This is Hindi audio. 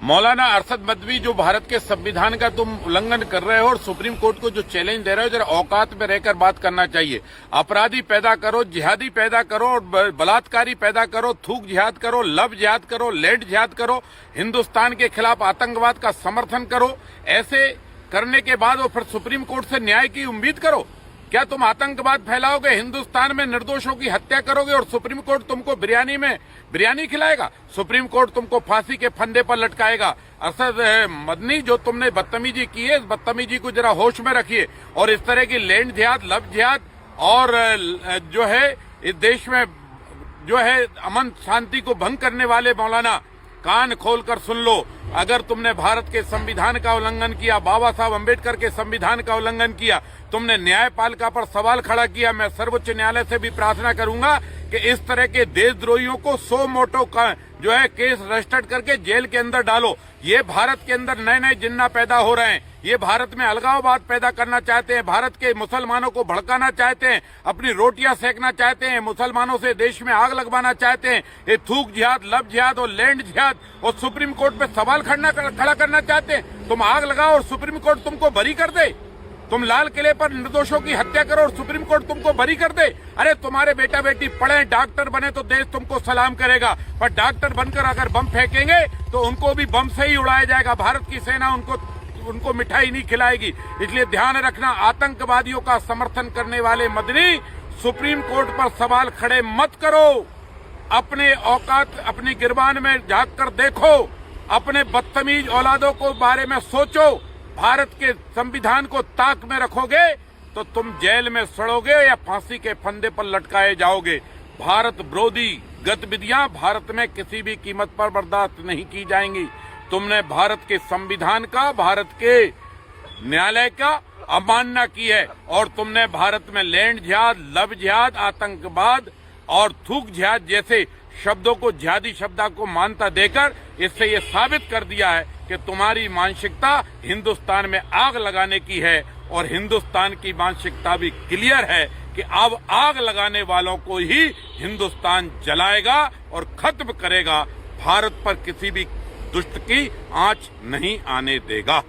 मौलाना अरशद मदवी, जो भारत के संविधान का तुम उल्लंघन कर रहे हो और सुप्रीम कोर्ट को जो चैलेंज दे रहे हो, जरा औकात में रहकर बात करना चाहिए। अपराधी पैदा करो, जिहादी पैदा करो और बलात्कारी पैदा करो, थूक जिहाद करो, लव जिहाद करो, लैंड जिहाद करो, हिंदुस्तान के खिलाफ आतंकवाद का समर्थन करो। ऐसे करने के बाद वो फिर सुप्रीम कोर्ट से न्याय की उम्मीद करो। क्या तुम आतंकवाद फैलाओगे, हिंदुस्तान में निर्दोषों की हत्या करोगे और सुप्रीम कोर्ट तुमको बिरयानी खिलाएगा? सुप्रीम कोर्ट तुमको फांसी के फंदे पर लटकाएगा। अरशद मदनी, जो तुमने बदतमीजी की है, इस बदतमीजी को जरा होश में रखिए। और इस तरह की लैंड जिहाद, लव जिहाद और जो है इस देश में जो है अमन शांति को भंग करने वाले मौलाना, कान खोलकर सुन लो। अगर तुमने भारत के संविधान का उल्लंघन किया, बाबा साहब अम्बेडकर के संविधान का उल्लंघन किया, तुमने न्यायपालिका पर सवाल खड़ा किया, मैं सर्वोच्च न्यायालय से भी प्रार्थना करूंगा कि इस तरह के देशद्रोहियों को 100 मोटो का जो है केस रजिस्टर्ड करके जेल के अंदर डालो। ये भारत के अंदर नए नए जिन्ना पैदा हो रहे हैं। ये भारत में अलगाववाद पैदा करना चाहते हैं, भारत के मुसलमानों को भड़काना चाहते हैं, अपनी रोटियां सेकना चाहते हैं, मुसलमानों से देश में आग लगवाना चाहते हैं। ये थूक जिहाद, लव जिहाद और लैंड जिहाद और सुप्रीम कोर्ट पे सवाल खड़ा करना चाहते हैं। तुम आग लगाओ और सुप्रीम कोर्ट तुमको बरी कर दे। तुम लाल किले पर निर्दोषों की हत्या करो और सुप्रीम कोर्ट तुमको बरी कर दे। अरे तुम्हारे बेटा बेटी पढ़े, डॉक्टर बने तो देश तुमको सलाम करेगा, पर डॉक्टर बनकर अगर बम फेंकेंगे तो उनको भी बम से ही उड़ाया जाएगा। भारत की सेना उनको मिठाई नहीं खिलाएगी। इसलिए ध्यान रखना, आतंकवादियों का समर्थन करने वाले मदनी, सुप्रीम कोर्ट पर सवाल खड़े मत करो। अपने औकात, अपनी गिरबान में झांक कर देखो, अपने बदतमीज औलादों को बारे में सोचो। भारत के संविधान को ताक में रखोगे तो तुम जेल में सड़ोगे या फांसी के फंदे पर लटकाए जाओगे। भारत विरोधी गतिविधियां भारत में किसी भी कीमत पर बर्दाश्त नहीं की जाएंगी। तुमने भारत के संविधान का, भारत के न्यायालय का अवमानना की है और तुमने भारत में लैंड जिहाद, लव जिहाद, आतंकवाद और थूक जिहाद जैसे शब्दों को, जिहादी शब्दों को मान्यता देकर इससे ये साबित कर दिया है कि तुम्हारी मानसिकता हिंदुस्तान में आग लगाने की है। और हिंदुस्तान की मानसिकता भी क्लियर है कि अब आग लगाने वालों को ही हिंदुस्तान जलाएगा और खत्म करेगा। भारत पर किसी भी दुष्ट की आंच नहीं आने देगा।